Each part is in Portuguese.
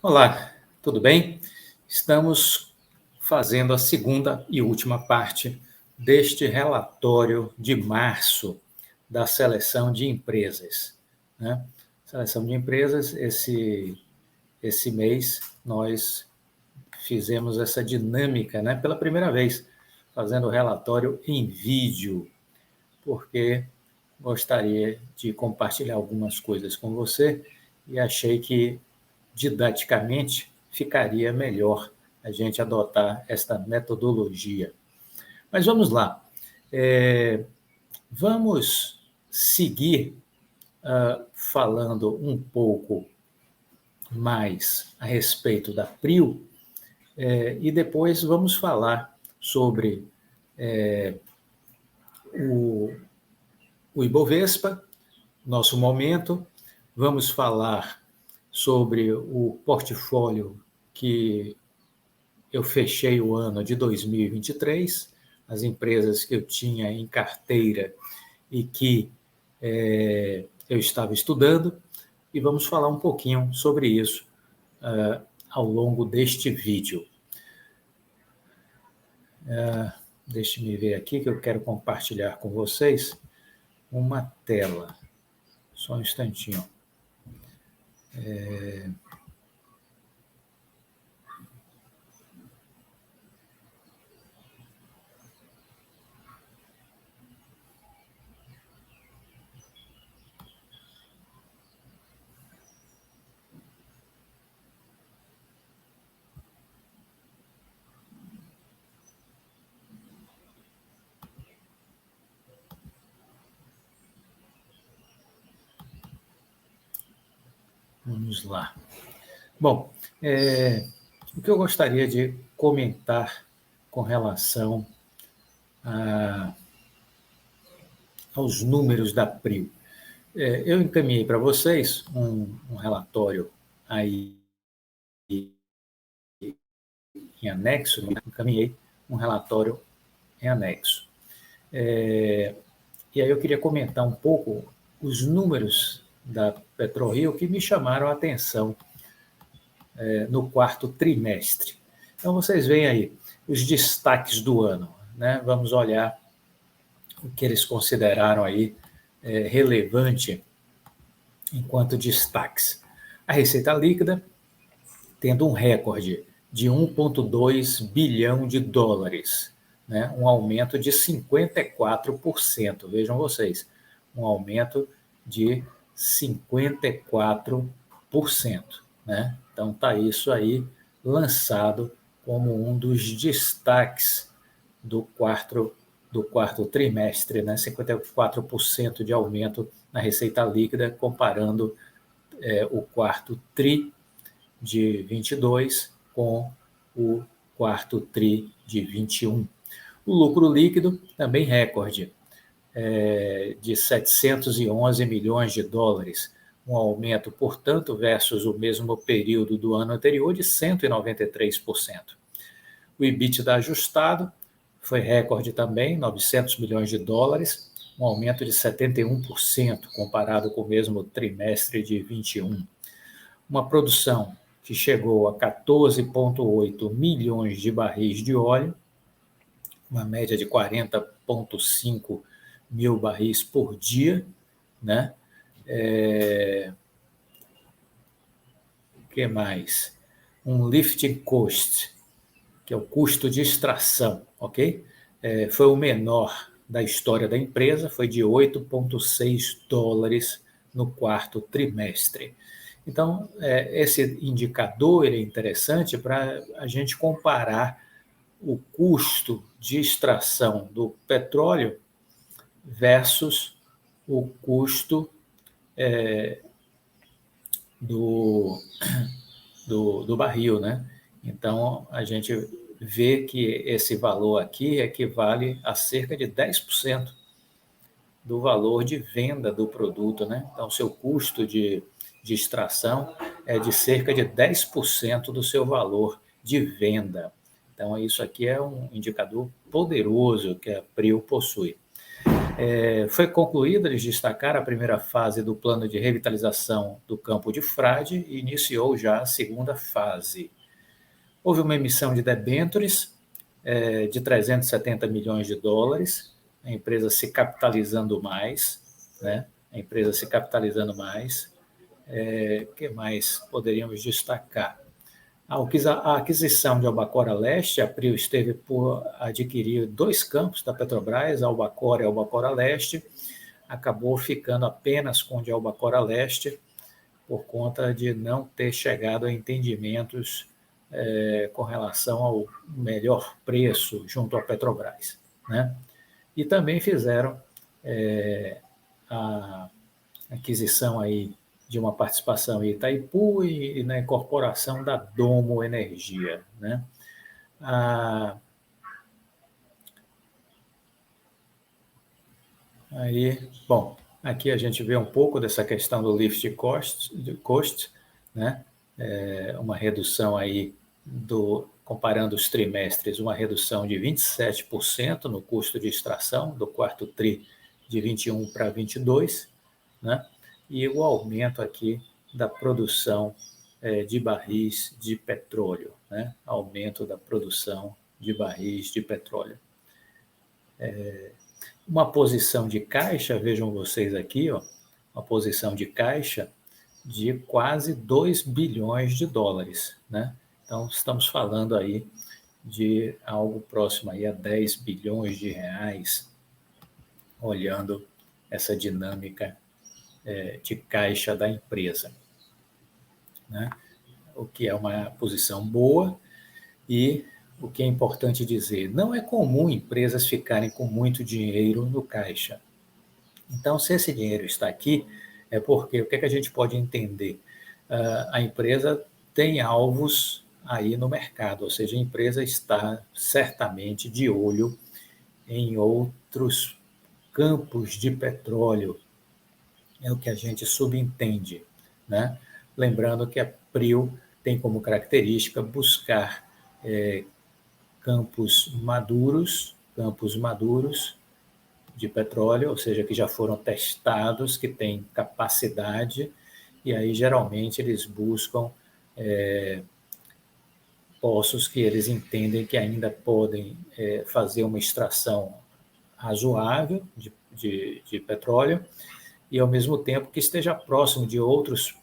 Olá, tudo bem? Estamos fazendo a segunda e última parte deste relatório de março da seleção de empresas, né? Seleção de empresas, esse mês nós fizemos essa dinâmica, né? Pela primeira vez, fazendo o relatório em vídeo, porque gostaria de compartilhar algumas coisas com você e achei que didaticamente ficaria melhor a gente adotar esta metodologia. Mas vamos lá. Vamos seguir falando um pouco mais a respeito da PRIO e depois vamos falar sobre o Ibovespa, nosso momento, vamos falar sobre o portfólio que eu fechei o ano de 2023, as empresas que eu tinha em carteira e que eu estava estudando, e vamos falar um pouquinho sobre isso ao longo deste vídeo. Deixe-me ver aqui que eu quero compartilhar com vocês uma tela. Só um instantinho. Vamos lá. Bom, o que eu gostaria de comentar com relação aos números da PRIO. Eu encaminhei para vocês um relatório aí em anexo, encaminhei um relatório em anexo. E aí eu queria comentar um pouco os números da PetroRio que me chamaram a atenção no quarto trimestre. Então, vocês veem aí os destaques do ano, né? Vamos olhar o que eles consideraram aí relevante enquanto destaques. A receita líquida, tendo um recorde de 1,2 bilhão de dólares, né? Um aumento de 54%. Vejam vocês, um aumento de 54%. Né? Então, está isso aí lançado como um dos destaques do quarto trimestre, né? 54% de aumento na receita líquida, comparando o quarto TRI de 22 com o quarto TRI de 21. O lucro líquido, também recorde, de 711 milhões de dólares, um aumento, portanto, versus o mesmo período do ano anterior de 193%. O EBITDA ajustado foi recorde também, 900 milhões de dólares, um aumento de 71% comparado com o mesmo trimestre de 21. Uma produção que chegou a 14,8 milhões de barris de óleo, uma média de 40,5 mil barris por dia, né? O que mais? Um lifting cost, que é o custo de extração, ok? Foi o menor da história da empresa, foi de 8,6 dólares no quarto trimestre. Então, esse indicador ele é interessante para a gente comparar o custo de extração do petróleo versus o custo do barril, né? Então, a gente vê que esse valor aqui equivale a cerca de 10% do valor de venda do produto, né? Então, seu custo de extração é de cerca de 10% do seu valor de venda. Então, isso aqui é um indicador poderoso que a PRIO possui. Foi concluída, eles destacaram, a primeira fase do plano de revitalização do campo de Frade e iniciou já a segunda fase. Houve uma emissão de debêntures de 370 milhões de dólares, a empresa se capitalizando mais, né? A empresa se capitalizando mais. O que mais poderíamos destacar? A aquisição de Albacora Leste, a Prio esteve por adquirir 2 campos da Petrobras, Albacora e Albacora Leste, acabou ficando apenas com o de Albacora Leste, por conta de não ter chegado a entendimentos com relação ao melhor preço junto à Petrobras, né? E também fizeram a aquisição aí de uma participação em Itaipu e na incorporação da Domo Energia, né? Bom, aqui a gente vê um pouco dessa questão do lift cost, né? Uma redução aí comparando os trimestres, uma redução de 27% no custo de extração do quarto tri de 21 para 22, né? E o aumento aqui da produção de barris de petróleo, né? Aumento da produção de barris de petróleo. Uma posição de caixa, vejam vocês aqui, ó, uma posição de caixa de quase 2 bilhões de dólares, né? Então, estamos falando aí de algo próximo aí a 10 bilhões de reais, olhando essa dinâmica de caixa da empresa, né? O que é uma posição boa e o que é importante dizer, não é comum empresas ficarem com muito dinheiro no caixa. Então, se esse dinheiro está aqui, é porque o que a gente pode entender? A empresa tem alvos aí no mercado, ou seja, a empresa está certamente de olho em outros campos de petróleo, é o que a gente subentende, né? Lembrando que a Prio tem como característica buscar campos maduros de petróleo, ou seja, que já foram testados, que têm capacidade, e aí geralmente eles buscam poços que eles entendem que ainda podem fazer uma extração razoável de petróleo, e ao mesmo tempo que esteja próximo de outros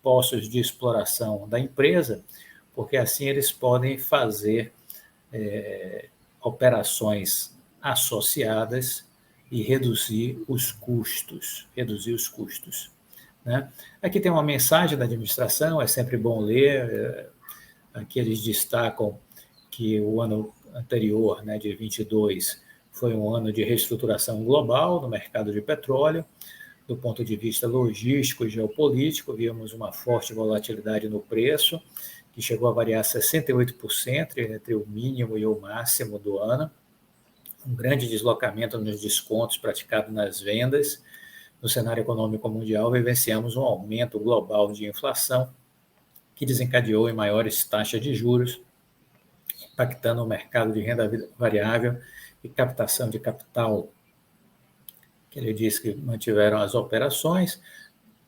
poços de exploração da empresa, porque assim eles podem fazer operações associadas e reduzir os custos, né? Aqui tem uma mensagem da administração, é sempre bom ler. Aqui eles destacam que o ano anterior, né, de 22, foi um ano de reestruturação global no mercado de petróleo. Do ponto de vista logístico e geopolítico, vimos uma forte volatilidade no preço, que chegou a variar 68% entre o mínimo e o máximo do ano. Um grande deslocamento nos descontos praticados nas vendas. No cenário econômico mundial, vivenciamos um aumento global de inflação, que desencadeou em maiores taxas de juros, impactando o mercado de renda variável e captação de capital. Que ele diz que mantiveram as operações,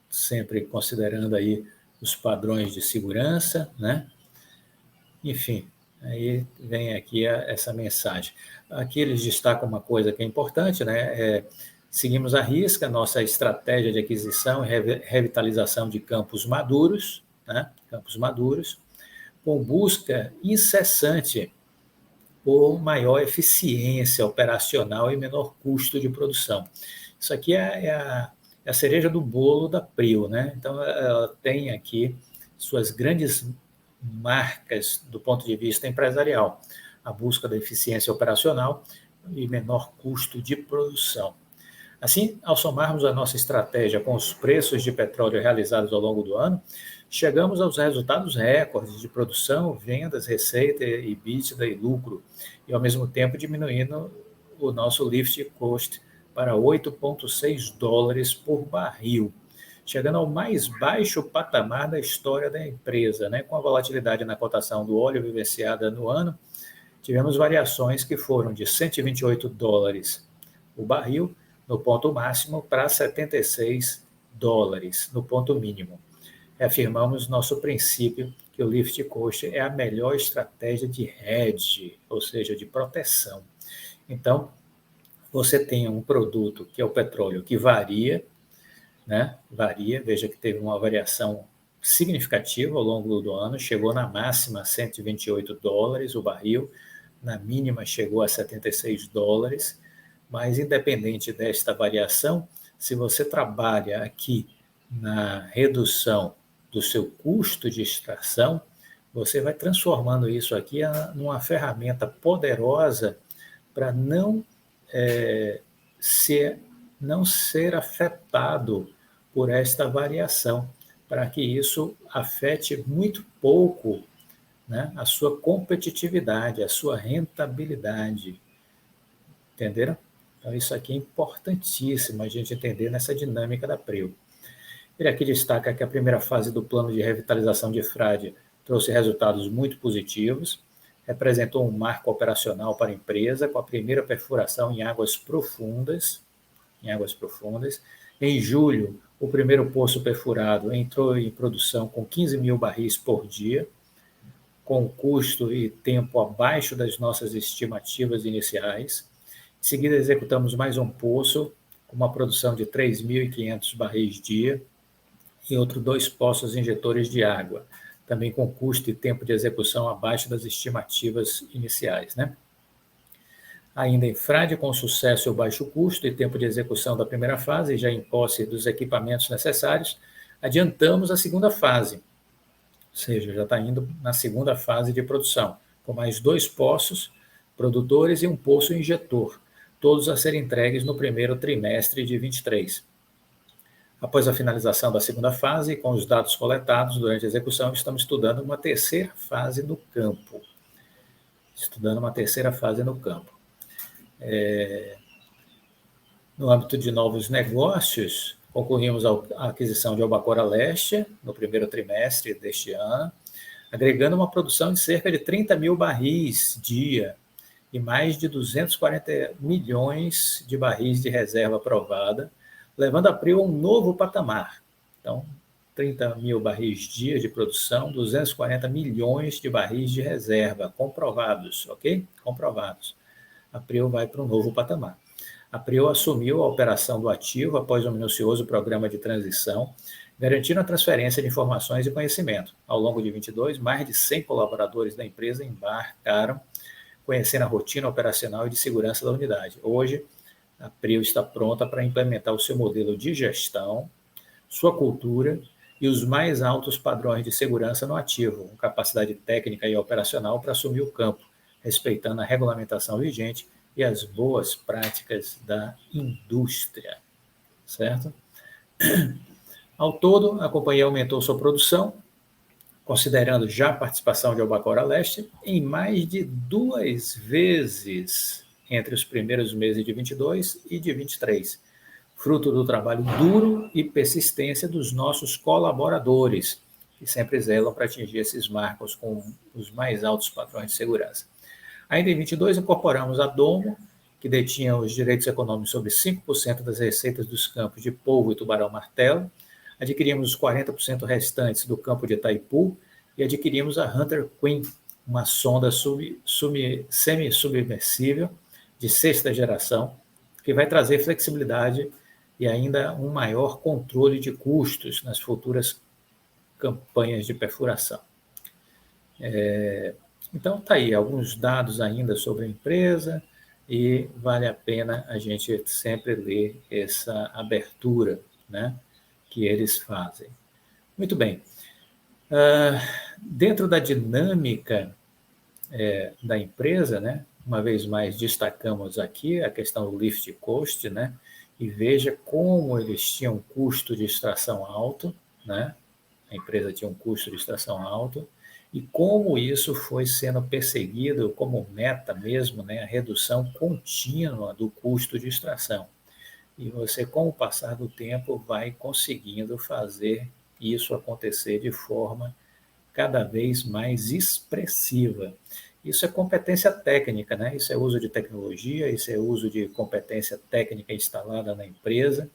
sempre considerando aí os padrões de segurança, né? Enfim, aí vem aqui essa mensagem. Aqui eles destacam uma coisa que é importante, né? Seguimos à risca nossa estratégia de aquisição e revitalização de campos maduros, né? Campos maduros, com busca incessante por maior eficiência operacional e menor custo de produção. Isso aqui é a cereja do bolo da Prio, né? Então, ela tem aqui suas grandes marcas do ponto de vista empresarial, a busca da eficiência operacional e menor custo de produção. Assim, ao somarmos a nossa estratégia com os preços de petróleo realizados ao longo do ano, chegamos aos resultados recordes de produção, vendas, receita, EBITDA e lucro, e ao mesmo tempo diminuindo o nosso lift cost para 8,6 dólares por barril, chegando ao mais baixo patamar da história da empresa, né? Com a volatilidade na cotação do óleo vivenciada no ano, tivemos variações que foram de 128 dólares o barril no ponto máximo para $76 no ponto mínimo. Reafirmamos nosso princípio que o lift coast é a melhor estratégia de hedge, ou seja, de proteção. Então, você tem um produto que é o petróleo que varia, né? Varia, veja que teve uma variação significativa ao longo do ano, chegou na máxima a $128 o barril, na mínima chegou a $76, mas independente desta variação, se você trabalha aqui na redução do seu custo de extração, você vai transformando isso aqui numa ferramenta poderosa para não ser afetado por esta variação, para que isso afete muito pouco, né, a sua competitividade, a sua rentabilidade. Entenderam? Então, isso aqui é importantíssimo a gente entender nessa dinâmica da Prio. Ele aqui destaca que a primeira fase do plano de revitalização de Frade trouxe resultados muito positivos, representou um marco operacional para a empresa, com a primeira perfuração em águas profundas. Em julho, o primeiro poço perfurado entrou em produção com 15 mil barris por dia, com custo e tempo abaixo das nossas estimativas iniciais. Em seguida, executamos mais um poço, com uma produção de 3.500 barris dia, e outros 2 poços injetores de água, também com custo e tempo de execução abaixo das estimativas iniciais, né? Ainda em Frade, com sucesso e o baixo custo e tempo de execução da primeira fase, já em posse dos equipamentos necessários, adiantamos a segunda fase, ou seja, já está indo na segunda fase de produção, com mais 2 poços produtores e um poço injetor, todos a serem entregues no primeiro trimestre de 23. Após a finalização da segunda fase, e com os dados coletados durante a execução, estamos estudando uma terceira fase no campo. No âmbito de novos negócios, concorrimos à aquisição de Albacora Leste no primeiro trimestre deste ano, agregando uma produção de cerca de 30 mil barris dia e mais de 240 milhões de barris de reserva aprovada, levando a Prio a um novo patamar. Então, 30 mil barris dia de produção, 240 milhões de barris de reserva, comprovados, ok? Comprovados. A Prio vai para um novo patamar. A Prio assumiu a operação do ativo após um minucioso programa de transição, garantindo a transferência de informações e conhecimento. Ao longo de 22, mais de 100 colaboradores da empresa embarcaram, conhecendo a rotina operacional e de segurança da unidade. Hoje, a Prio está pronta para implementar o seu modelo de gestão, sua cultura e os mais altos padrões de segurança no ativo, com capacidade técnica e operacional para assumir o campo, respeitando a regulamentação vigente e as boas práticas da indústria, certo? Ao todo, a companhia aumentou sua produção, considerando já a participação de Albacora Leste, em mais de 2 vezes entre os primeiros meses de 22 e de 23, fruto do trabalho duro e persistência dos nossos colaboradores, que sempre zelam para atingir esses marcos com os mais altos padrões de segurança. Ainda em 22, incorporamos a Domo, que detinha os direitos econômicos sobre 5% das receitas dos campos de Polvo e Tubarão-Martelo, adquirimos os 40% restantes do campo de Itaipu e adquirimos a Hunter Queen, uma sonda semi-submersível de 6ª geração, que vai trazer flexibilidade e ainda um maior controle de custos nas futuras campanhas de perfuração. Então, está aí alguns dados ainda sobre a empresa e vale a pena a gente sempre ler essa abertura, né, que eles fazem. Muito bem. Dentro da dinâmica da empresa, né, uma vez mais destacamos aqui a questão do lift cost, né, e veja como eles tinham um custo de extração alto, né, a empresa tinha um custo de extração alto, e como isso foi sendo perseguido como meta mesmo, né, a redução contínua do custo de extração. E você, com o passar do tempo, vai conseguindo fazer isso acontecer de forma cada vez mais expressiva. Isso é competência técnica, né? Isso é uso de tecnologia, isso é uso de competência técnica instalada na empresa,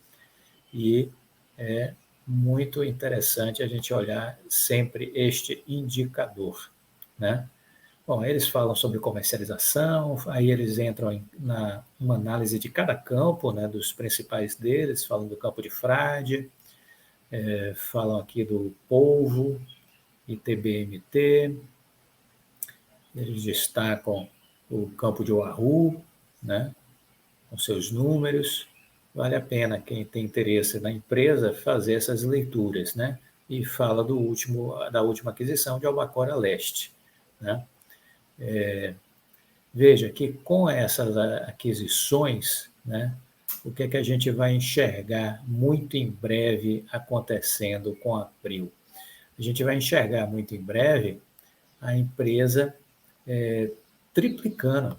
e é muito interessante a gente olhar sempre este indicador, né? Bom, eles falam sobre comercialização, aí eles entram na uma análise de cada campo, né, dos principais deles, falam do campo de frade, falam aqui do polvo, ITBMT, eles destacam o campo de Oahu, né, com seus números. Vale a pena, quem tem interesse na empresa, fazer essas leituras, né? E fala da última aquisição de Albacora Leste, né? Veja que com essas aquisições, né, o que é que a gente vai enxergar muito em breve acontecendo com a Prio? A gente vai enxergar muito em breve a empresa triplicando,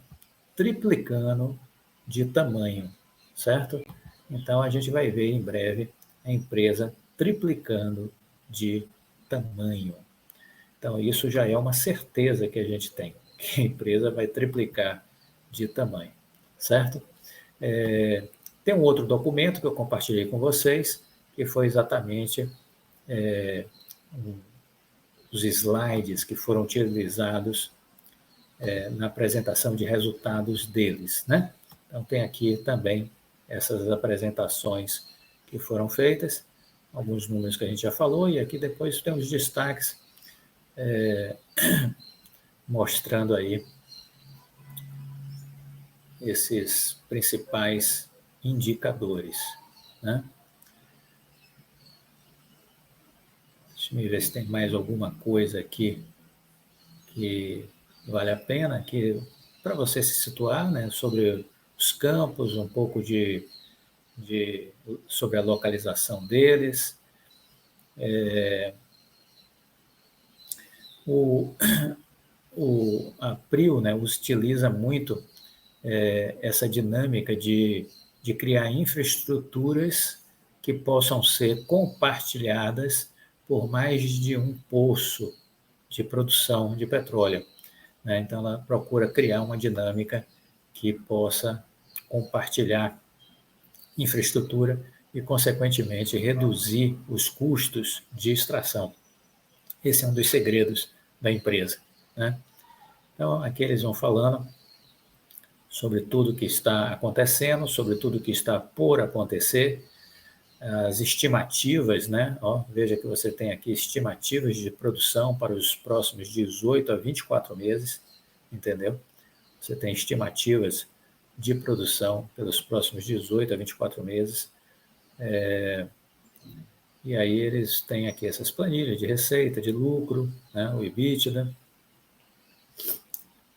triplicando de tamanho, certo? Então, a gente vai ver em breve a empresa triplicando de tamanho. Então, isso já é uma certeza que a gente tem, que a empresa vai triplicar de tamanho, certo? Tem um outro documento que eu compartilhei com vocês, que foi exatamente os slides que foram utilizados na apresentação de resultados deles, né? Então, tem aqui também essas apresentações que foram feitas, alguns números que a gente já falou, e aqui depois tem os destaques mostrando aí esses principais indicadores, né? Deixa eu ver se tem mais alguma coisa aqui que vale a pena aqui para você se situar, né, sobre os campos, um pouco sobre a localização deles. O, a Prio, né, utiliza muito essa dinâmica de criar infraestruturas que possam ser compartilhadas por mais de um poço de produção de petróleo, né? Então, ela procura criar uma dinâmica que possa compartilhar infraestrutura e, consequentemente, reduzir os custos de extração. Esse é um dos segredos da empresa, né? Então, aqui eles vão falando sobre tudo que está acontecendo, sobre tudo que está por acontecer, as estimativas, né? Ó, veja que você tem aqui estimativas de produção para os próximos 18 a 24 meses, entendeu? Você tem estimativas de produção pelos próximos 18 a 24 meses. E aí eles têm aqui essas planilhas de receita, de lucro, né? O EBITDA,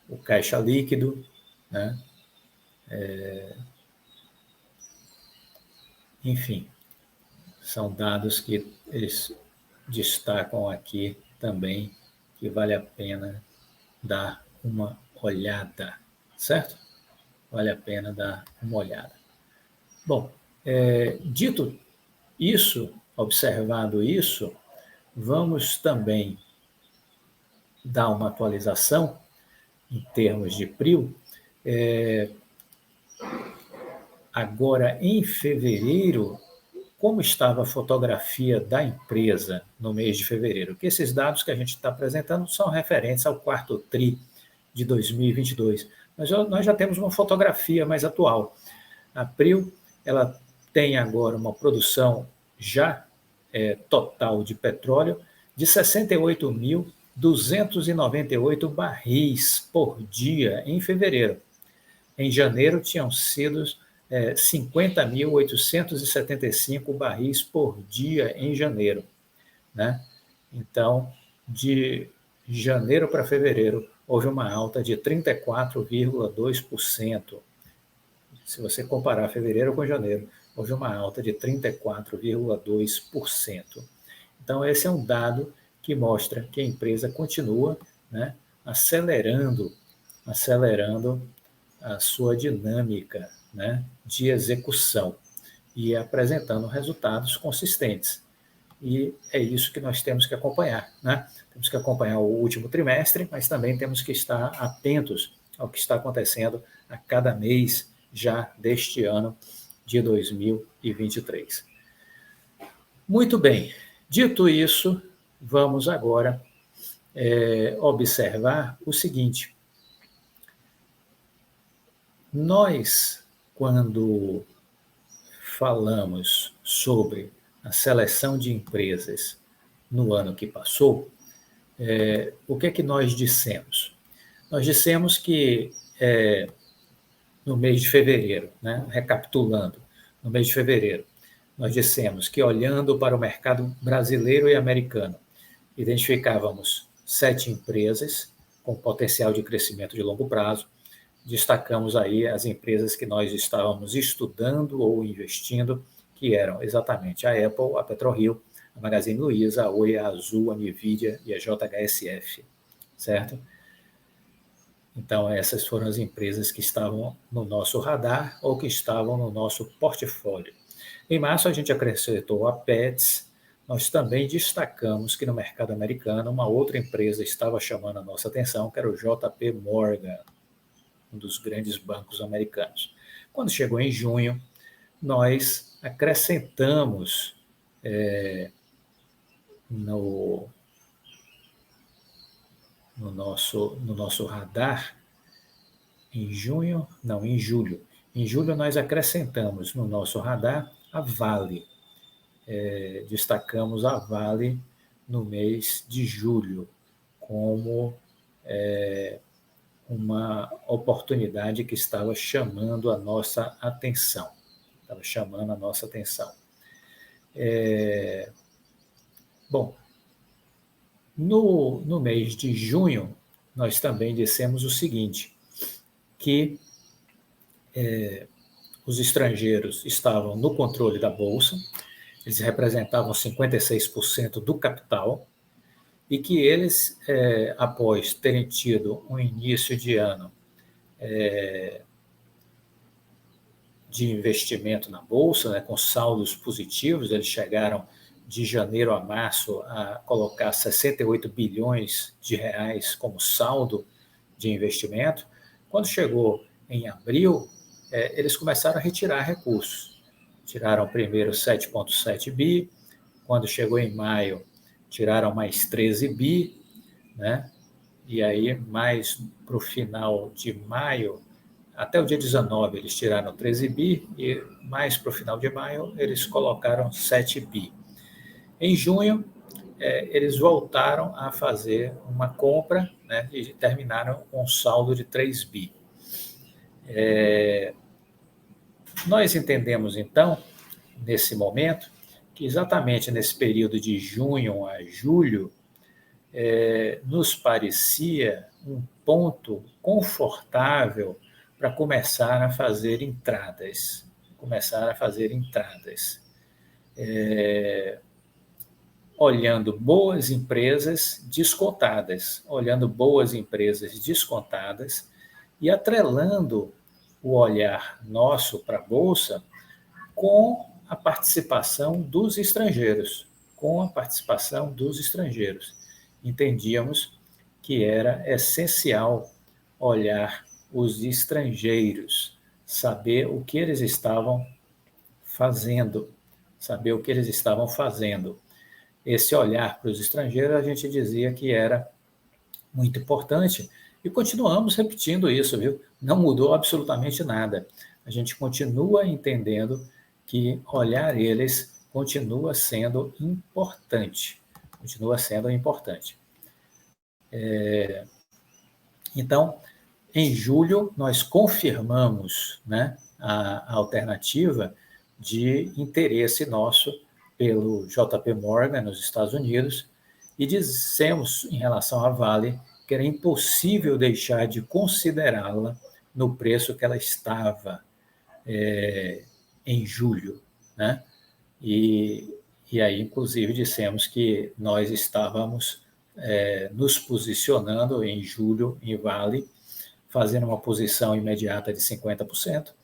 o caixa líquido, né? Enfim, são dados que eles destacam aqui também, que vale a pena dar uma olhada, certo? Vale a pena dar uma olhada. Bom, dito isso, observado isso, vamos também dar uma atualização em termos de Prio. Agora, em fevereiro, como estava a fotografia da empresa no mês de fevereiro? Porque esses dados que a gente está apresentando são referentes ao quarto TRI de 2022. Mas nós já temos uma fotografia mais atual. A Prio, ela tem agora uma produção já total de petróleo de 68.298 barris por dia em fevereiro. Em janeiro, tinham sido 50.875 barris por dia em janeiro, né? Então, de janeiro para fevereiro, houve uma alta de 34,2%. Se você comparar fevereiro com janeiro, houve uma alta de 34,2%. Então, esse é um dado que mostra que a empresa continua, né, acelerando a sua dinâmica, né, de execução e apresentando resultados consistentes. e é isso que nós temos que acompanhar, né? Temos que acompanhar o último trimestre, mas também temos que estar atentos ao que está acontecendo a cada mês já deste ano de 2023. Muito bem, dito isso, vamos agora observar o seguinte. Nós, quando falamos sobre a seleção de empresas no ano que passou, o que é que nós dissemos? Nós dissemos que no mês de fevereiro, né, recapitulando, no mês de fevereiro, nós dissemos que olhando para o mercado brasileiro e americano, identificávamos 7 empresas com potencial de crescimento de longo prazo. Destacamos aí as empresas que nós estávamos estudando ou investindo, que eram exatamente a Apple, a PetroRio, a Magazine Luiza, a Oi, a Azul, a Nvidia e a JHSF, certo? Então, essas foram as empresas que estavam no nosso radar ou que estavam no nosso portfólio. Em março, a gente acrescentou a Pets. Nós também destacamos que no mercado americano, uma outra empresa estava chamando a nossa atenção, que era o JP Morgan, um dos grandes bancos americanos. Quando chegou em junho, nós acrescentamos no nosso radar, em julho. Em julho, nós acrescentamos no nosso radar a Vale. Destacamos a Vale no mês de julho como uma oportunidade que estava chamando a nossa atenção. Bom, no mês de junho, nós também dissemos o seguinte, que os estrangeiros estavam no controle da Bolsa, eles representavam 56% do capital, e que eles, após terem tido um início de ano de investimento na Bolsa, né, com saldos positivos, eles chegaram de janeiro a março a colocar 68 bilhões de reais como saldo de investimento. Quando chegou em abril, eles começaram a retirar recursos. Tiraram primeiro 7,7 bi, quando chegou em maio, tiraram mais 13 bi, né? E aí, mais para o final de maio, até o dia 19, eles tiraram 13 bi, e mais para o final de maio, eles colocaram 7 bi. Em junho, eles voltaram a fazer uma compra, né, e terminaram com um saldo de 3 bi. Nós entendemos, então, nesse momento, que exatamente nesse período de junho a julho, nos parecia um ponto confortável para começar a fazer entradas. Olhando boas empresas descontadas, e atrelando o olhar nosso para a Bolsa com a participação dos estrangeiros. Entendíamos que era essencial olhar os estrangeiros, saber o que eles estavam fazendo. Esse olhar para os estrangeiros, a gente dizia que era muito importante, e continuamos repetindo isso, viu? Não mudou absolutamente nada. A gente continua entendendo que olhar eles continua sendo importante. Então, em julho, nós confirmamos, né, a alternativa de interesse nosso pelo JP Morgan nos Estados Unidos, e dissemos em relação à Vale que era impossível deixar de considerá-la no preço que ela estava em julho, né? E aí, inclusive, dissemos que nós estávamos nos posicionando em julho em Vale, fazendo uma posição imediata de 50%,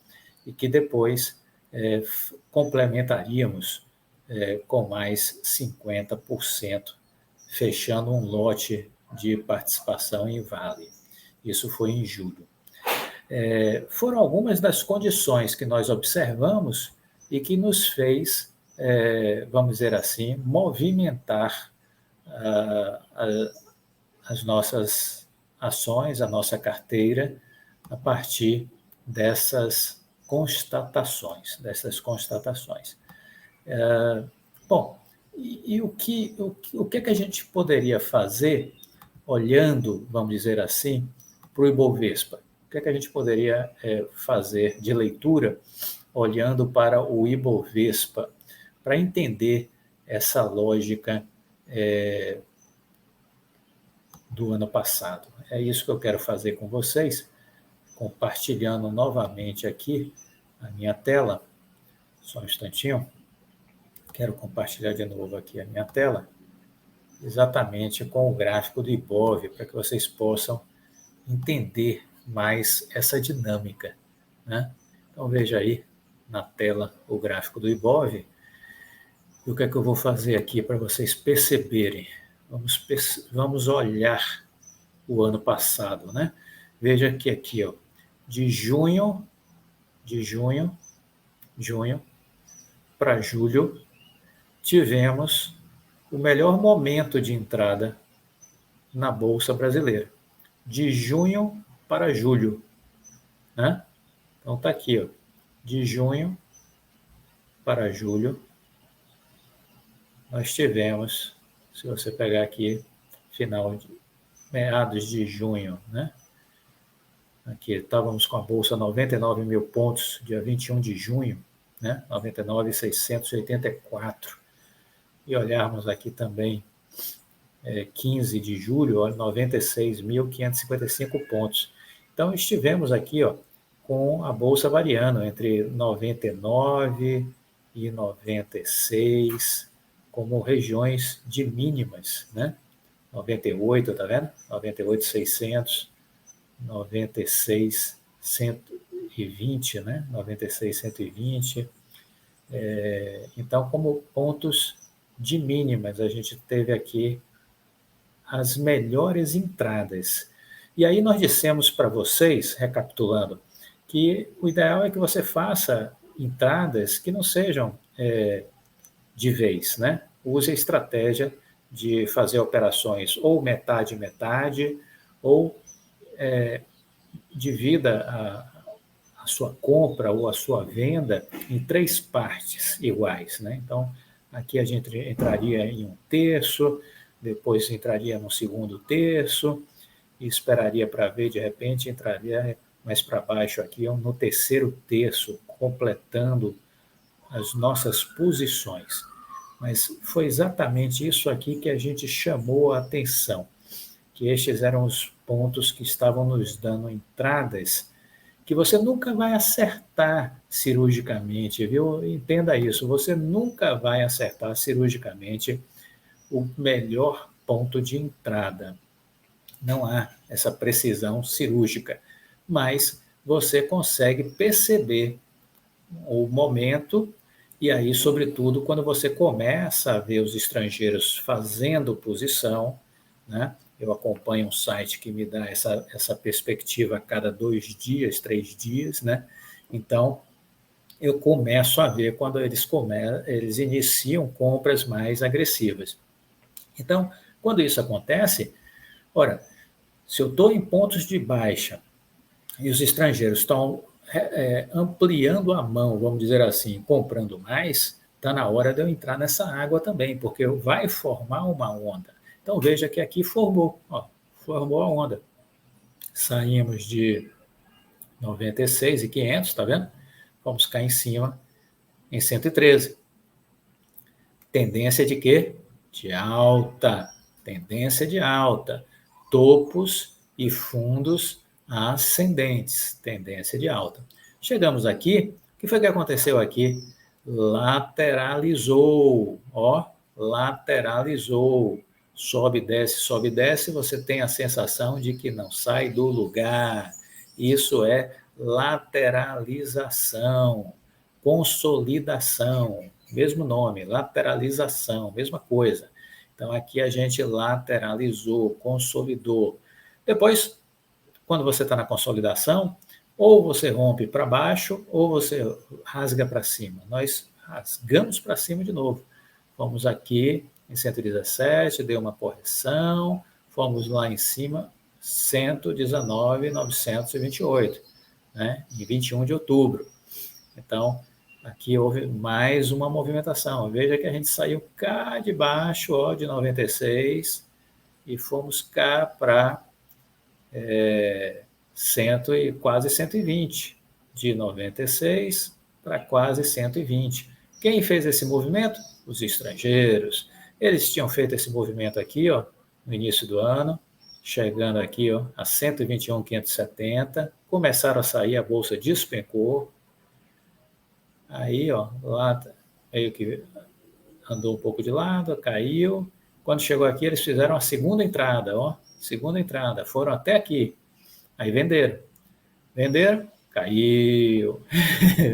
e que depois complementaríamos com mais 50%, fechando um lote de participação em Vale. Isso foi em julho. Foram algumas das condições que nós observamos e que nos fez, vamos dizer assim, movimentar as nossas ações, a nossa carteira, a partir dessas constatações. Bom, e o que a gente poderia fazer olhando, vamos dizer assim, para o Ibovespa? O que a gente poderia fazer de leitura olhando para o Ibovespa para entender essa lógica do ano passado? É isso que eu quero fazer com vocês, compartilhando novamente aqui a minha tela. Só um instantinho. Quero compartilhar de novo aqui a minha tela, exatamente com o gráfico do Ibov, para que vocês possam entender mais essa dinâmica, né? Então, veja aí na tela o gráfico do Ibov. E o que é que eu vou fazer aqui para vocês perceberem? Vamos olhar o ano passado, né? Veja que aqui, ó, de junho para julho, tivemos o melhor momento de entrada na Bolsa Brasileira. De junho para julho, né? Então está aqui, ó, de junho para julho, nós tivemos, se você pegar aqui, meados de junho, né? Aqui estávamos com a Bolsa 99 mil pontos, dia 21 de junho, né? 99.684. E olharmos aqui também, 15 de julho, 96.555 pontos. Então, estivemos aqui, ó, com a Bolsa variando entre 99 e 96, como regiões de mínimas, né? 98, tá vendo? 98.600, 96.120, né? 96.120. Então, como pontos de mínimas, a gente teve aqui as melhores entradas. E aí nós dissemos para vocês, recapitulando, que o ideal é que você faça entradas que não sejam de vez, né? Use a estratégia de fazer operações ou metade, ou divida a sua compra ou a sua venda em 3 partes iguais, né? Então, aqui a gente entraria em um terço, depois entraria no segundo terço, e esperaria para ver, de repente entraria mais para baixo aqui, no terceiro terço, completando as nossas posições. Mas foi exatamente isso aqui que a gente chamou a atenção, que estes eram os pontos que estavam nos dando entradas, que você nunca vai acertar cirurgicamente, viu? Entenda isso, você nunca vai acertar cirurgicamente o melhor ponto de entrada. Não há essa precisão cirúrgica, mas você consegue perceber o momento, e aí, sobretudo, quando você começa a ver os estrangeiros fazendo posição, né? Eu acompanho um site que me dá essa perspectiva a cada 2 dias, 3 dias, né? Então, eu começo a ver quando eles iniciam compras mais agressivas. Então, quando isso acontece, ora, se eu estou em pontos de baixa e os estrangeiros estão ampliando a mão, vamos dizer assim, comprando mais, está na hora de eu entrar nessa água também, porque vai formar uma onda. Então, veja que aqui formou a onda. Saímos de 96.500, está vendo? Vamos cá em cima em 113. Tendência de quê? De alta. Tendência de alta. Topos e fundos ascendentes. Tendência de alta. Chegamos aqui. O que foi que aconteceu aqui? Lateralizou. Ó, lateralizou. Sobe, desce, você tem a sensação de que não sai do lugar. Isso é lateralização, consolidação. mesmo nome, lateralização, mesma coisa. Então, aqui a gente lateralizou, consolidou. Depois, quando você está na consolidação, ou você rompe para baixo, ou você rasga para cima. Nós rasgamos para cima de novo. Fomos aqui em 117, deu uma correção, fomos lá em cima, 119.928, né, em 21 de outubro. Então, aqui houve mais uma movimentação. Veja que a gente saiu cá de baixo, ó, de 96, e fomos cá para quase 120, de 96 para quase 120. Quem fez esse movimento? Os estrangeiros. Eles tinham feito esse movimento aqui, ó, no início do ano, chegando aqui, ó, a 121.570, começaram a sair, a bolsa despencou. Aí, ó, lá meio que andou um pouco de lado, caiu. Quando chegou aqui, eles fizeram a segunda entrada, ó, segunda entrada, foram até aqui. Aí venderam. Venderam, caiu.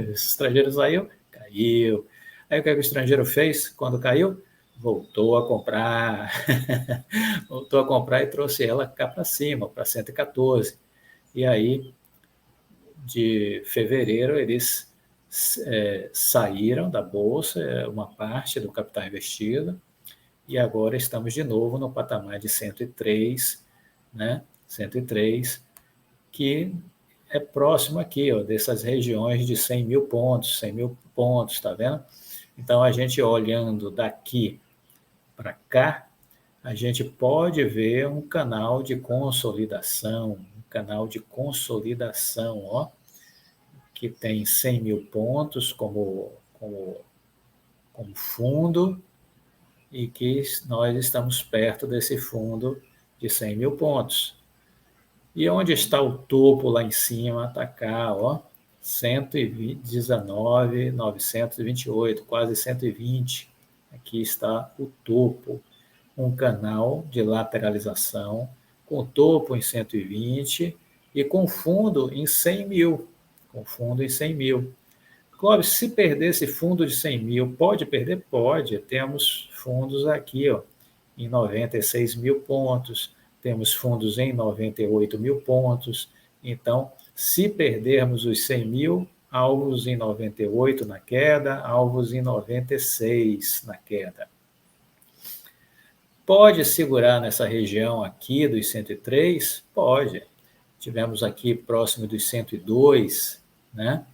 O estrangeiro saiu, caiu. Aí o que o estrangeiro fez quando caiu? Voltou a comprar. Voltou a comprar e trouxe ela cá para cima, para 114. E aí, de fevereiro, eles saíram da bolsa, uma parte do capital investido, e agora estamos de novo no patamar de 103, né? 103, que é próximo aqui, ó, dessas regiões de 100 mil pontos, 100 mil pontos, tá vendo? Então, a gente olhando daqui para cá, a gente pode ver um canal de consolidação, ó, que tem 100 mil pontos como fundo, e que nós estamos perto desse fundo de 100 mil pontos. E onde está o topo lá em cima? Está cá, ó, 119.928, quase 120. Aqui está o topo, um canal de lateralização, com topo em 120 e com fundo em 100 mil. Com fundo em 100 mil. Clóvis, se perder esse fundo de 100 mil, pode perder? Pode. Temos fundos aqui, ó, em 96 mil pontos, temos fundos em 98 mil pontos. Então, se perdermos os 100 mil, alvos em 98 na queda, alvos em 96 na queda. Pode segurar nessa região aqui dos 103? Pode. Tivemos aqui próximo dos 102, né?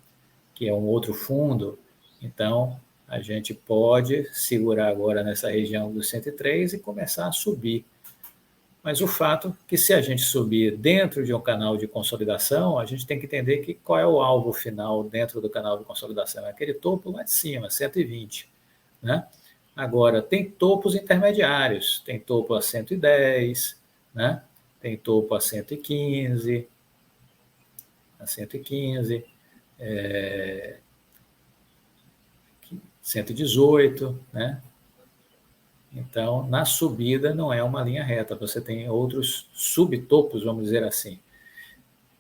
Que é um outro fundo. Então, a gente pode segurar agora nessa região dos 103 e começar a subir. Mas o fato é que se a gente subir dentro de um canal de consolidação, a gente tem que entender que qual é o alvo final dentro do canal de consolidação. É aquele topo lá de cima, 120. Né? Agora, tem topos intermediários. Tem topo a 110, né? Tem topo a 115, 118, né? Então, na subida não é uma linha reta, você tem outros subtopos, vamos dizer assim.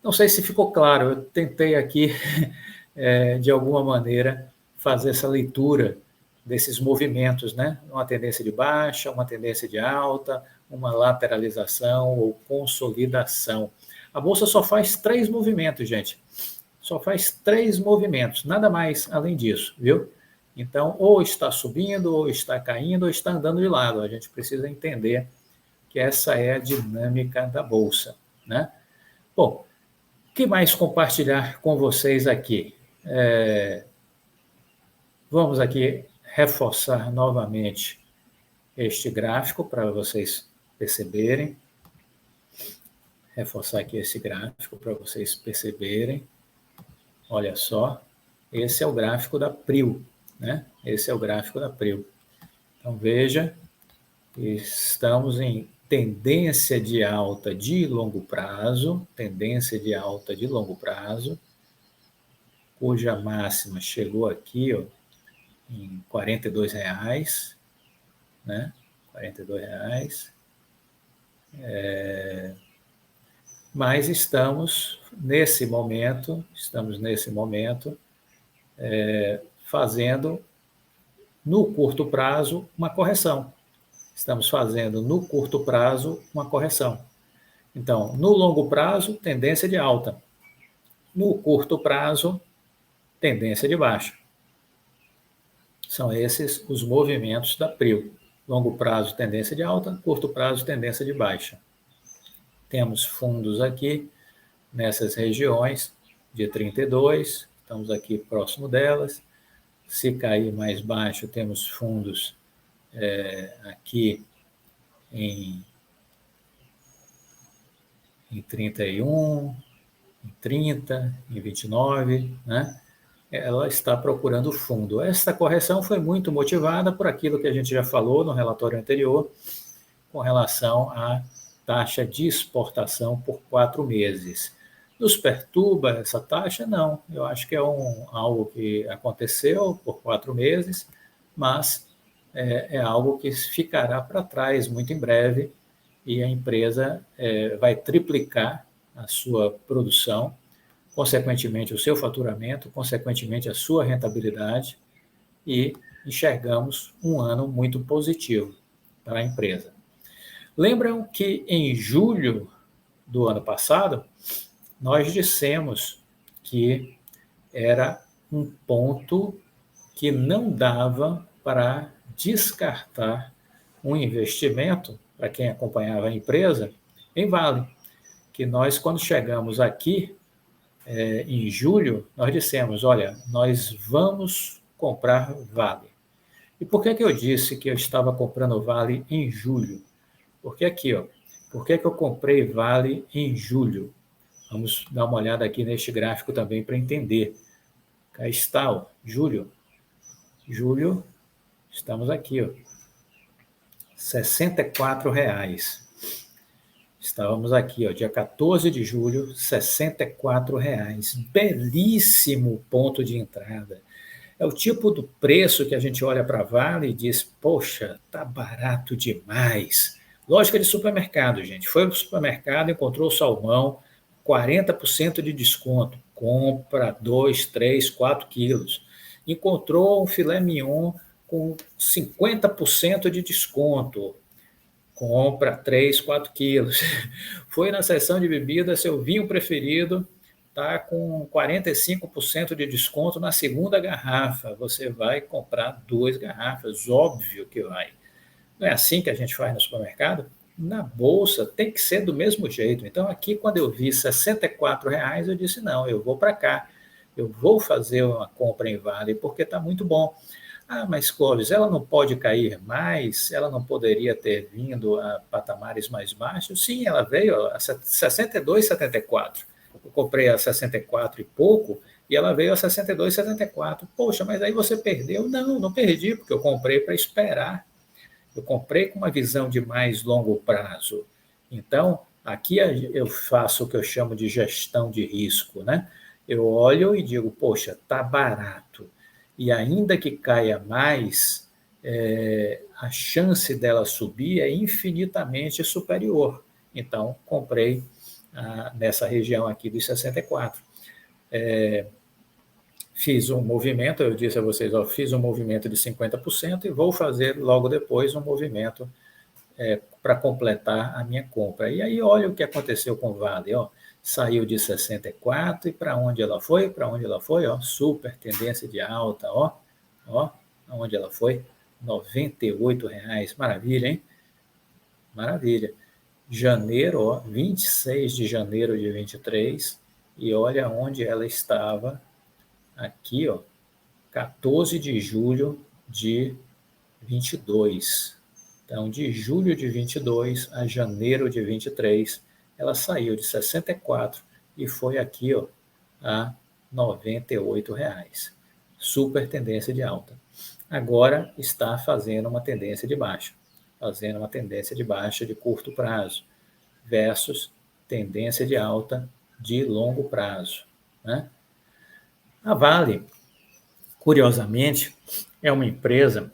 Não sei se ficou claro, eu tentei aqui, de alguma maneira, fazer essa leitura desses movimentos, né? Uma tendência de baixa, uma tendência de alta, uma lateralização ou consolidação. A Bolsa só faz 3 movimentos, gente. Só faz 3 movimentos, nada mais além disso, viu? Então, ou está subindo, ou está caindo, ou está andando de lado. A gente precisa entender que essa é a dinâmica da Bolsa, né? Bom, o que mais compartilhar com vocês aqui? Vamos aqui reforçar novamente este gráfico para vocês perceberem. Reforçar aqui esse gráfico para vocês perceberem. Olha só, esse é o gráfico da PRIO, né? Esse é o gráfico da PRIO. Então, veja, estamos em tendência de alta de longo prazo, cuja máxima chegou aqui, ó, em R$ 42, né? R$ 42. Mas estamos nesse momento, fazendo no curto prazo, uma correção. Estamos fazendo no curto prazo uma correção. Então, no longo prazo, tendência de alta. No curto prazo, tendência de baixa. São esses os movimentos da PRIO. Longo prazo, tendência de alta, curto prazo, tendência de baixa. Temos fundos aqui nessas regiões de 32, estamos aqui próximo delas. Se cair mais baixo, temos fundos aqui em 31, em 30, em 29, né? Ela está procurando fundo. Esta correção foi muito motivada por aquilo que a gente já falou no relatório anterior, com relação à taxa de exportação por 4 meses. Nos perturba essa taxa? Não. Eu acho que é algo que aconteceu por 4 meses, mas é algo que ficará para trás muito em breve e a empresa vai triplicar a sua produção, consequentemente o seu faturamento, consequentemente a sua rentabilidade, e enxergamos um ano muito positivo para a empresa. Lembram que em julho do ano passado, nós dissemos que era um ponto que não dava para descartar um investimento, para quem acompanhava a empresa, em Vale. Que nós, quando chegamos aqui, em julho, nós dissemos, olha, nós vamos comprar Vale. E por que eu disse que eu estava comprando Vale em julho? Porque aqui, ó, por que eu comprei Vale em julho? Vamos dar uma olhada aqui neste gráfico também para entender. Cá está, ó, julho. Julho, estamos aqui, ó, R$ 64,00. Estávamos aqui, ó, dia 14 de julho, R$ 64,00. Belíssimo ponto de entrada. É o tipo do preço que a gente olha para a Vale e diz, poxa, tá barato demais. Lógica de supermercado, gente. Foi para o supermercado, encontrou salmão, 40% de desconto. Compra 2, 3, 4 quilos. Encontrou um filé mignon com 50% de desconto. Compra 3, 4 quilos. Foi na seção de bebidas, seu vinho preferido está com 45% de desconto na segunda garrafa. Você vai comprar 2 garrafas, óbvio que vai. Não é assim que a gente faz no supermercado? Na bolsa tem que ser do mesmo jeito. Então aqui quando eu vi R$ 64,00, eu disse, não, eu vou para cá. Eu vou fazer uma compra em Vale porque está muito bom. Ah, mas Clóvis, ela não pode cair mais? Ela não poderia ter vindo a patamares mais baixos? Sim, ela veio a 62,74. Eu comprei a 64 e pouco e ela veio a 62,74. Poxa, mas aí você perdeu? Não, não perdi, porque eu comprei para esperar. Eu comprei com uma visão de mais longo prazo. Então, aqui eu faço o que eu chamo de gestão de risco, né? Eu olho e digo, poxa, está barato. E ainda que caia mais, a chance dela subir é infinitamente superior. Então, comprei nessa região aqui dos 64. Fiz um movimento, eu disse a vocês, ó, fiz um movimento de 50% e vou fazer logo depois um movimento para completar a minha compra. E aí olha o que aconteceu com o Vale, ó, saiu de 64 e para onde ela foi? Para onde ela foi? Ó, super tendência de alta, ó, aonde ela foi? R$ 98,00, maravilha, hein? Maravilha. Janeiro, ó, 26 de janeiro de 23, e olha onde ela estava aqui, ó, 14 de julho de 22. Então, de julho de 22 a janeiro de 23, ela saiu de 64 e foi aqui, ó, a R$ 98,00. Super tendência de alta. Agora está fazendo uma tendência de baixa. Fazendo uma tendência de baixa de curto prazo versus tendência de alta de longo prazo, né? A Vale, curiosamente, é uma empresa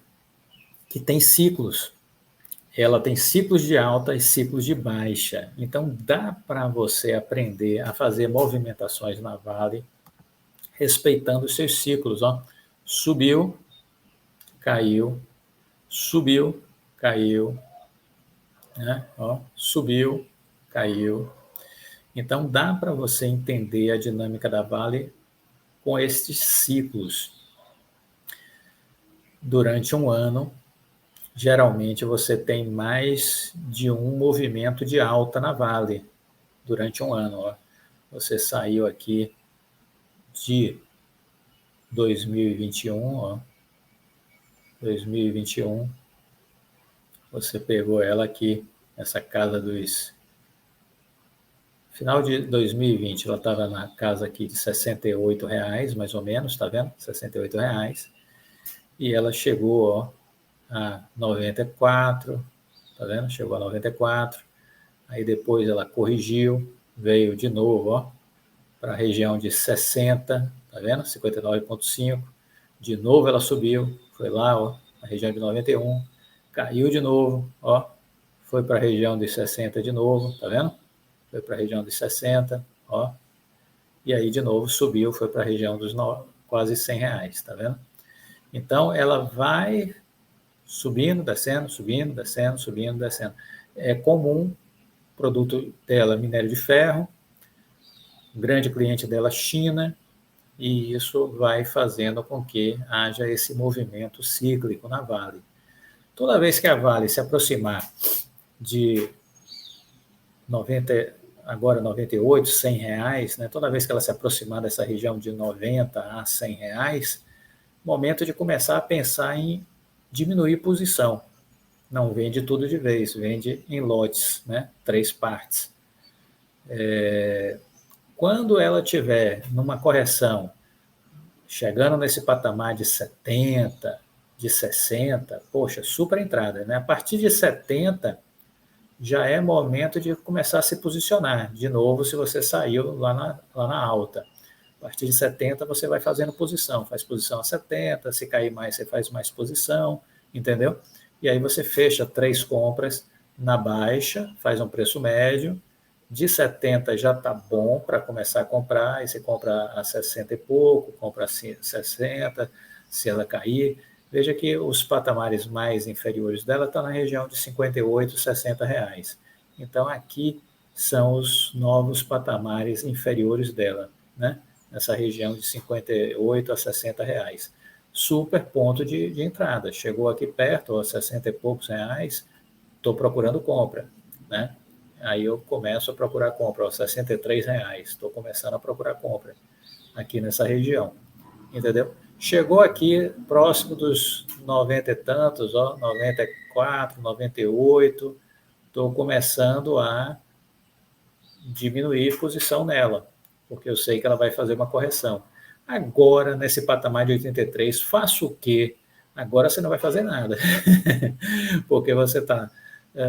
que tem ciclos. Ela tem ciclos de alta e ciclos de baixa. Então, dá para você aprender a fazer movimentações na Vale respeitando os seus ciclos. Ó. Subiu, caiu, subiu, caiu, né? Ó, subiu, caiu. Então, dá para você entender a dinâmica da Vale com estes ciclos. Durante um ano, geralmente você tem mais de um movimento de alta na Vale durante um ano. Ó. Você saiu aqui de 2021, ó, 2021, você pegou ela aqui, essa casa dos... Final de 2020, ela estava na casa aqui de R$68, mais ou menos, tá vendo? R$68. E ela chegou, ó, a 94, tá vendo? Chegou a 94. Aí depois ela corrigiu, veio de novo, ó, para a região de 60, tá vendo? 59,5. De novo ela subiu, foi lá, ó, na região de 91, caiu de novo, ó, foi para a região de 60 de novo, tá vendo? Foi para a região de 60, ó, e aí de novo subiu, foi para a região dos quase R$100, tá vendo? Então ela vai subindo, descendo, subindo, descendo, subindo, descendo. É comum, produto dela, minério de ferro, grande cliente dela, China, e isso vai fazendo com que haja esse movimento cíclico na Vale. Toda vez que a Vale se aproximar de 90, agora 98, R$100, né? Toda vez que ela se aproximar dessa região de 90 a R$100, momento de começar a pensar em diminuir posição. Não vende tudo de vez, vende em lotes, né? 3 partes. Quando ela tiver numa correção, chegando nesse patamar de 70, de 60, poxa, super entrada, né? A partir de 70, já é momento de começar a se posicionar. De novo, se você saiu lá na alta. A partir de 70, você vai fazendo posição. Faz posição a 70, se cair mais, você faz mais posição, entendeu? E aí você fecha 3 compras na baixa, faz um preço médio. De 70 já está bom para começar a comprar, aí você compra a 60 e pouco, compra a 60, se ela cair. Veja que os patamares mais inferiores dela estão na região de 58, R$60. Então, aqui são os novos patamares inferiores dela, né? Nessa região de 58 a R$60. Super ponto de entrada. Chegou aqui perto, a 60 e poucos reais, estou procurando compra, né? Aí eu começo a procurar compra, ó, R$63. Estou começando a procurar compra aqui nessa região, entendeu? Chegou aqui próximo dos 90 e tantos, ó, 94, 98, estou começando a diminuir posição nela, porque eu sei que ela vai fazer uma correção. Agora, nesse patamar de 83, faço o quê? Agora você não vai fazer nada, porque você está,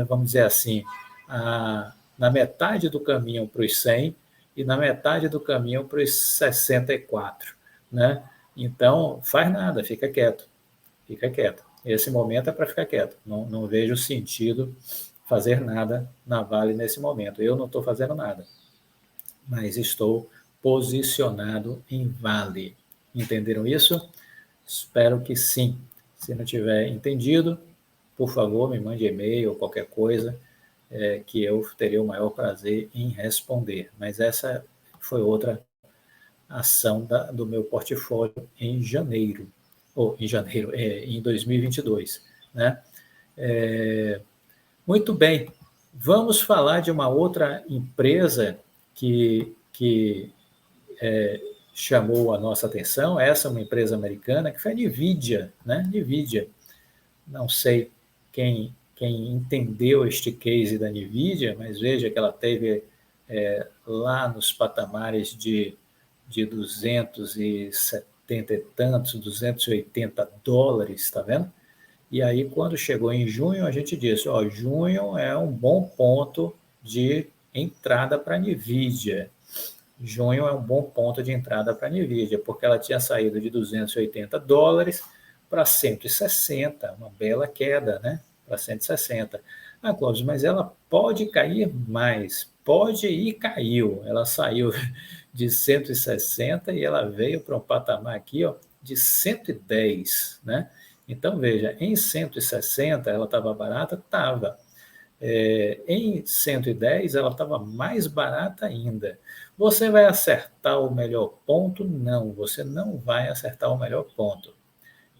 vamos dizer assim, na metade do caminho para os 100 e na metade do caminho para os 64, né? Então, faz nada, fica quieto, fica quieto. Esse momento é para ficar quieto, não vejo sentido fazer nada na Vale nesse momento. Eu não estou fazendo nada, mas estou posicionado em Vale. Entenderam isso? Espero que sim. Se não tiver entendido, por favor, me mande e-mail ou qualquer coisa, que eu teria o maior prazer em responder. Mas essa foi outra ação do meu portfólio em janeiro, em 2022, né? Muito bem, vamos falar de uma outra empresa que chamou a nossa atenção. Essa é uma empresa americana, que foi a NVIDIA, né? NVIDIA. Não sei quem entendeu este case da NVIDIA, mas veja que ela teve lá nos patamares de 270 e tantos, $280, está vendo? E aí, quando chegou em junho, a gente disse, ó, junho é um bom ponto de entrada para a NVIDIA. Junho é um bom ponto de entrada para a NVIDIA, porque ela tinha saído de $280 para 160, uma bela queda, né? Para 160. Ah, Clóvis, mas ela pode cair mais. Pode e caiu. Ela saiu de 160 e ela veio para um patamar aqui, ó, de 110, né? Então, veja, em 160 ela estava barata? Estava. Em 110 ela estava mais barata ainda. Você vai acertar o melhor ponto? Não, você não vai acertar o melhor ponto.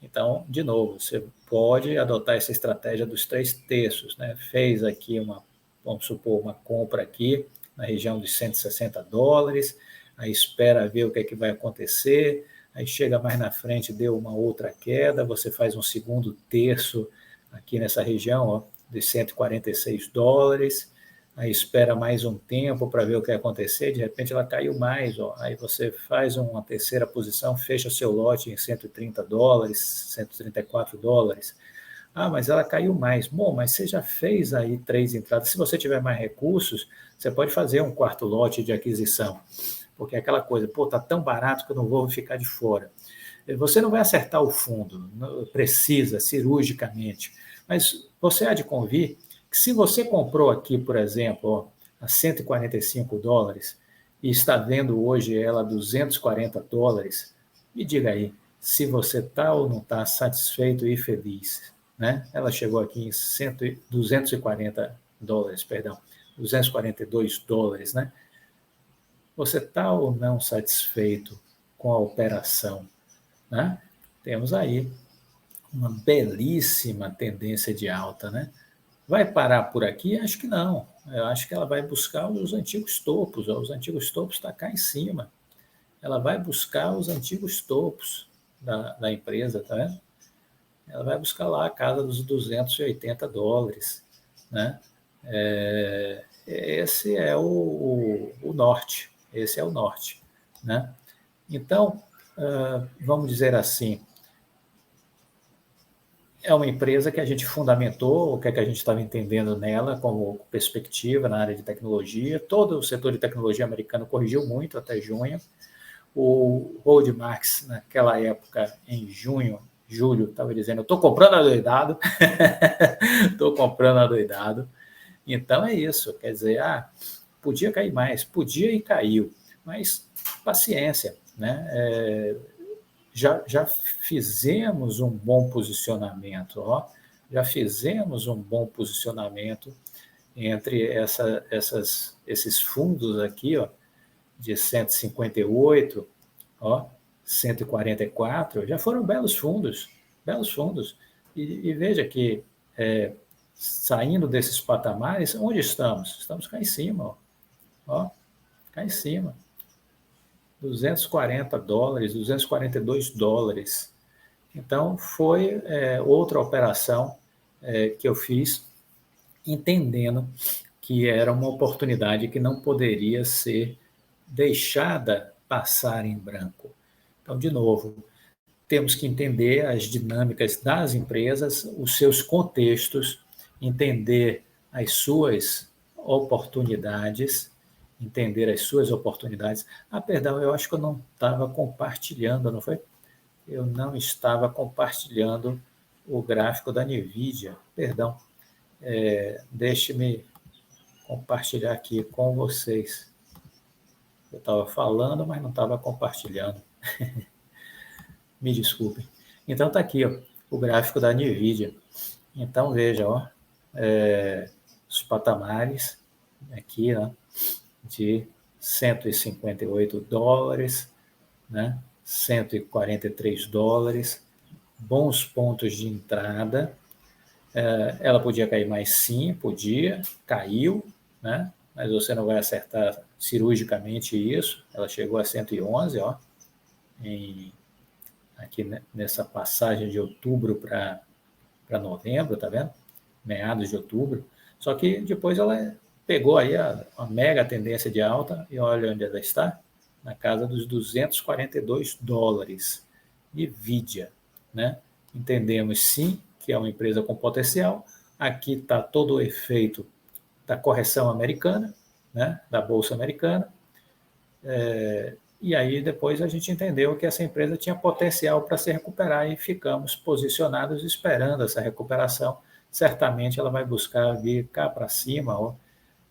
Então, de novo, você pode adotar essa estratégia dos 3 terços, né? Fez aqui vamos supor, uma compra aqui na região de US$ 160, aí espera ver o que é que vai acontecer, aí chega mais na frente, deu uma outra queda, você faz um segundo terço aqui nessa região, ó, de US$ 146, aí espera mais um tempo para ver o que vai acontecer, de repente ela caiu mais, ó, aí você faz uma terceira posição, fecha seu lote em US$ 130, US$ 134. Ah, mas ela caiu mais. Bom, mas você já fez aí 3 entradas. Se você tiver mais recursos, você pode fazer um quarto lote de aquisição. Porque é aquela coisa, pô, tá tão barato que eu não vou ficar de fora. Você não vai acertar o fundo, precisa, cirurgicamente. Mas você há de convir que se você comprou aqui, por exemplo, ó, a US$ 145 e está vendo hoje ela a US$ 240, me diga aí se você está ou não está satisfeito e feliz. Né? Ela chegou aqui em US$ 240, perdão, US$ 242, né? Você está ou não satisfeito com a operação? Né? Temos aí uma belíssima tendência de alta. Né? Vai parar por aqui? Acho que não. Eu acho que ela vai buscar os antigos topos. Os antigos topos estão cá em cima. Ela vai buscar os antigos topos da empresa, tá vendo? Ela vai buscar lá a casa dos US$ 280. Né? Esse é o norte. Esse é o norte. Né? Então, vamos dizer assim, é uma empresa que a gente fundamentou, o que é que a gente estava entendendo nela como perspectiva na área de tecnologia. Todo o setor de tecnologia americano corrigiu muito até junho. O Goldmarks, naquela época, em julho, estava dizendo, eu estou comprando adoidado, estou comprando adoidado. Então é isso, quer dizer, podia cair mais, podia e caiu, mas paciência, né? Já fizemos um bom posicionamento, ó, já fizemos um bom posicionamento entre esses fundos aqui, ó, de 158, ó, 144, já foram belos fundos, belos fundos. E veja que, saindo desses patamares, onde estamos? Estamos cá em cima, ó, cá em cima. $240, US$ 242. Então, foi outra operação que eu fiz, entendendo que era uma oportunidade que não poderia ser deixada passar em branco. Então, de novo, temos que entender as dinâmicas das empresas, os seus contextos, entender as suas oportunidades, entender as suas oportunidades. Perdão, eu acho que eu não estava compartilhando, não foi? Eu não estava compartilhando o gráfico da NVIDIA. Perdão. Deixe-me compartilhar aqui com vocês. Eu estava falando, mas não estava compartilhando. Me desculpem. Então está aqui, ó, o gráfico da NVIDIA. Então veja, ó, os patamares aqui, ó, de $158, né, $143, bons pontos de entrada. Ela podia cair mais, sim, podia, caiu, né, mas você não vai acertar cirurgicamente isso. Ela chegou a 111, ó, aqui nessa passagem de outubro para novembro, tá vendo? Meados de outubro. Só que depois ela pegou aí uma mega tendência de alta e olha onde ela está, na casa dos $242. NVIDIA, né? Entendemos sim que é uma empresa com potencial. Aqui está todo o efeito da correção americana, né? Da bolsa americana. E aí depois a gente entendeu que essa empresa tinha potencial para se recuperar e ficamos posicionados esperando essa recuperação. Certamente ela vai buscar vir cá para cima, ó,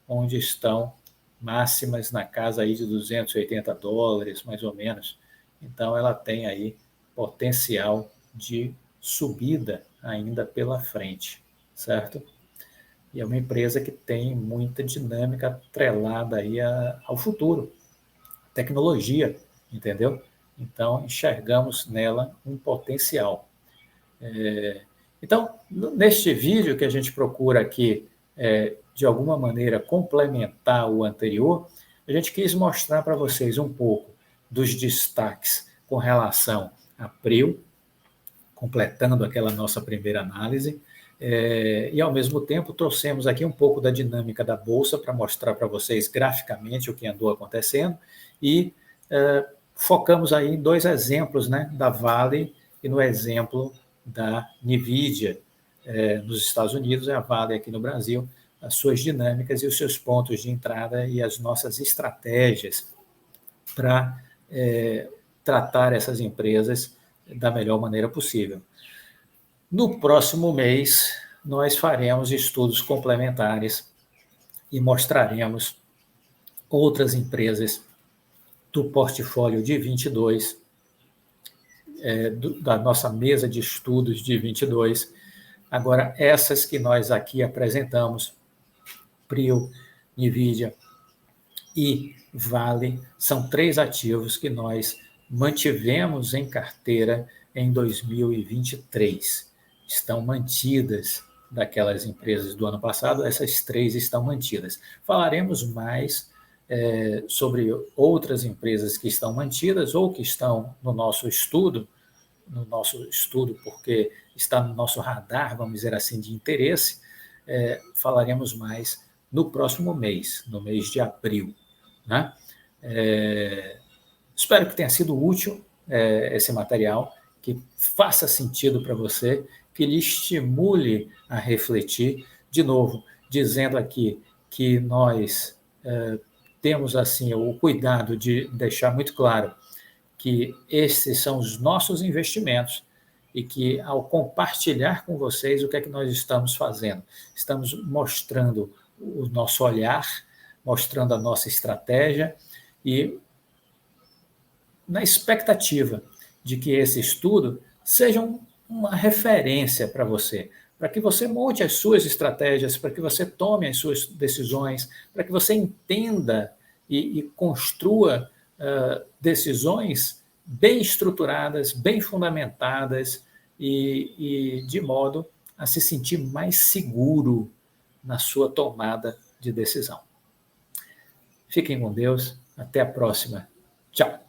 onde estão máximas na casa aí de $280, mais ou menos. Então ela tem aí potencial de subida ainda pela frente, certo? E é uma empresa que tem muita dinâmica atrelada aí ao futuro, tecnologia, entendeu? Então, enxergamos nela um potencial. Então, neste vídeo que a gente procura aqui, de alguma maneira, complementar o anterior, a gente quis mostrar para vocês um pouco dos destaques com relação a Prio, completando aquela nossa primeira análise, e ao mesmo tempo trouxemos aqui um pouco da dinâmica da Bolsa para mostrar para vocês graficamente o que andou acontecendo e focamos aí em 2 exemplos, né, da Vale e no exemplo da NVIDIA nos Estados Unidos e a Vale aqui no Brasil, as suas dinâmicas e os seus pontos de entrada e as nossas estratégias para tratar essas empresas da melhor maneira possível. No próximo mês, nós faremos estudos complementares e mostraremos outras empresas do portfólio de 22, da nossa mesa de estudos de 22. Agora, essas que nós aqui apresentamos, Prio, NVIDIA e Vale, são 3 ativos que nós mantivemos em carteira em 2023. Estão mantidas daquelas empresas do ano passado, essas 3 estão mantidas. Falaremos mais sobre outras empresas que estão mantidas ou que estão no nosso estudo porque está no nosso radar, vamos dizer assim, de interesse. Falaremos mais no próximo mês, no mês de abril, né? Espero que tenha sido útil esse material, que faça sentido para você, que lhe estimule a refletir. De novo, dizendo aqui que nós temos assim o cuidado de deixar muito claro que esses são os nossos investimentos e que, ao compartilhar com vocês o que é que nós estamos fazendo, estamos mostrando o nosso olhar, mostrando a nossa estratégia e na expectativa de que esse estudo seja uma referência para você, para que você monte as suas estratégias, para que você tome as suas decisões, para que você entenda e construa decisões bem estruturadas, bem fundamentadas e de modo a se sentir mais seguro na sua tomada de decisão. Fiquem com Deus, até a próxima. Tchau.